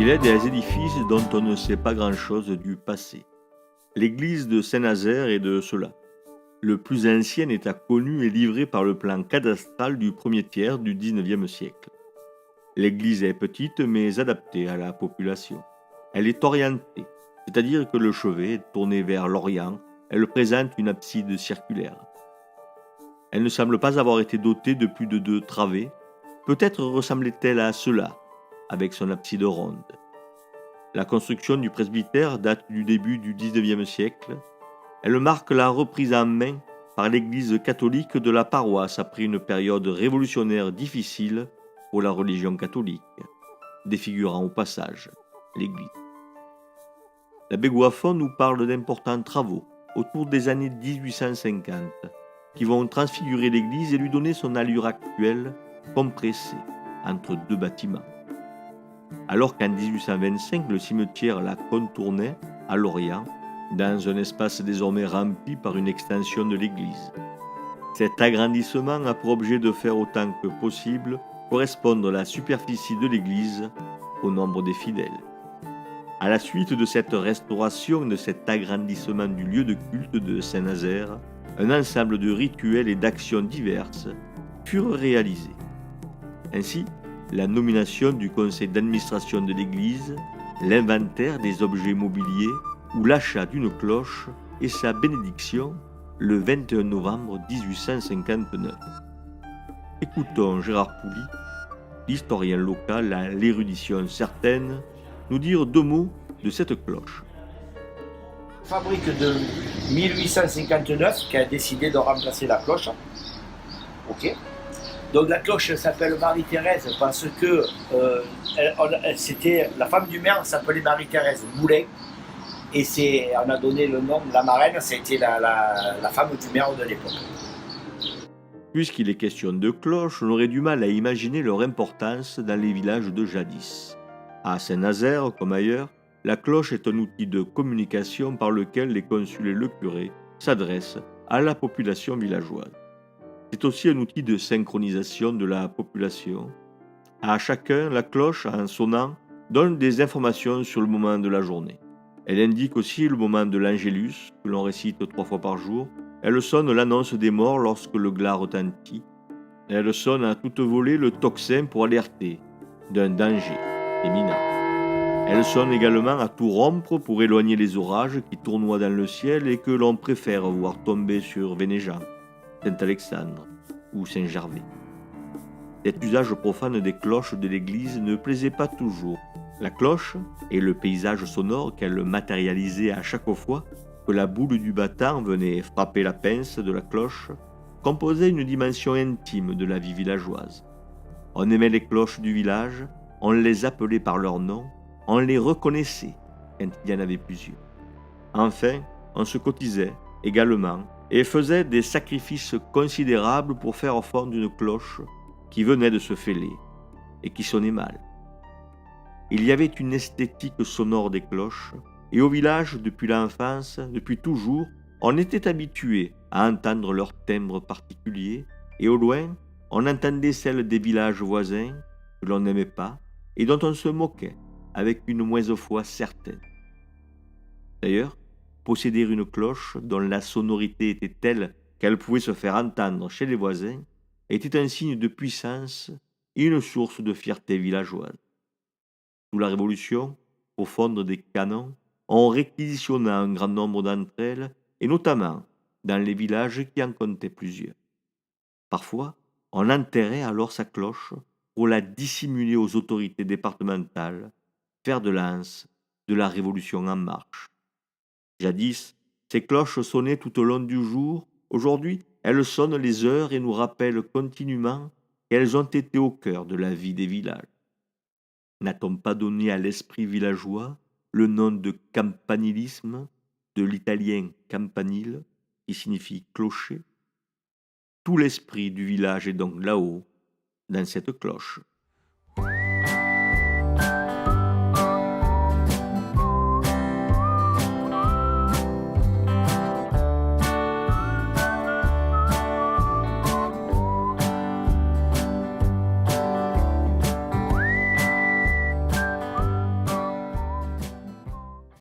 Il est des édifices dont on ne sait pas grand-chose du passé. L'église de Saint-Nazaire est de cela. Le plus ancien état connu est livré par le plan cadastral du premier tiers du XIXe siècle. L'église est petite mais adaptée à la population. Elle est orientée, c'est-à-dire que le chevet est tourné vers l'Orient. Elle présente une abside circulaire. Elle ne semble pas avoir été dotée de plus de 2 travées. Peut-être ressemblait-elle à cela, avec son abside ronde. La construction du presbytère date du début du XIXe siècle. Elle marque la reprise en main par l'Église catholique de la paroisse après une période révolutionnaire difficile pour la religion catholique, défigurant au passage l'Église. L'abbé Goiffon nous parle d'importants travaux autour des années 1850 qui vont transfigurer l'Église et lui donner son allure actuelle, compressée entre 2 bâtiments. Alors qu'en 1825, le cimetière la contournait à l'Orient, dans un espace désormais rempli par une extension de l'église. Cet agrandissement a pour objet de faire autant que possible correspondre la superficie de l'église au nombre des fidèles. À la suite de cette restauration et de cet agrandissement du lieu de culte de Saint-Nazaire, un ensemble de rituels et d'actions diverses furent réalisés. Ainsi, la nomination du conseil d'administration de l'église, l'inventaire des objets mobiliers ou l'achat d'une cloche et sa bénédiction le 21 novembre 1859. Écoutons Gérard Pouly, l'historien local à l'érudition certaine, nous dire 2 mots de cette cloche. Fabrique de 1859 qui a décidé de remplacer la cloche. Ok. Donc la cloche s'appelle Marie-Thérèse parce que c'était la femme du maire s'appelait Marie-Thérèse Moulin et on a donné le nom, la marraine, c'était la femme du maire de l'époque. Puisqu'il est question de cloches, on aurait du mal à imaginer leur importance dans les villages de jadis. À Saint-Nazaire, comme ailleurs, la cloche est un outil de communication par lequel les consuls et le curé s'adressent à la population villageoise. C'est aussi un outil de synchronisation de la population. À chacun, la cloche, en sonnant, donne des informations sur le moment de la journée. Elle indique aussi le moment de l'Angélus, que l'on récite 3 fois par jour. Elle sonne l'annonce des morts lorsque le glas retentit. Elle sonne à toute volée le tocsin pour alerter d'un danger imminent. Elle sonne également à tout rompre pour éloigner les orages qui tournoient dans le ciel et que l'on préfère voir tomber sur Vénéjean, Saint-Alexandre ou Saint-Gervais. Cet usage profane des cloches de l'église ne plaisait pas toujours. La cloche et le paysage sonore qu'elle matérialisait à chaque fois que la boule du battant venait frapper la pince de la cloche composaient une dimension intime de la vie villageoise. On aimait les cloches du village, on les appelait par leur nom, on les reconnaissait quand il y en avait plusieurs. Enfin, on se cotisait également et faisait des sacrifices considérables pour faire fondre une cloche qui venait de se fêler et qui sonnait mal. Il y avait une esthétique sonore des cloches, et au village, depuis l'enfance, depuis toujours, on était habitué à entendre leur timbre particulier, et au loin, on entendait celle des villages voisins que l'on n'aimait pas et dont on se moquait avec une mauvaise foi certaine. D'ailleurs, posséder une cloche dont la sonorité était telle qu'elle pouvait se faire entendre chez les voisins était un signe de puissance et une source de fierté villageoise. Sous la Révolution, pour fondre des canons, on réquisitionna un grand nombre d'entre elles, et notamment dans les villages qui en comptaient plusieurs. Parfois, on enterrait alors sa cloche pour la dissimuler aux autorités départementales, fer de lance de la Révolution en marche. Jadis, ces cloches sonnaient tout au long du jour. Aujourd'hui, elles sonnent les heures et nous rappellent continuellement qu'elles ont été au cœur de la vie des villages. N'a-t-on pas donné à l'esprit villageois le nom de campanilisme, de l'italien campanile, qui signifie clocher? Tout l'esprit du village est donc là-haut, dans cette cloche.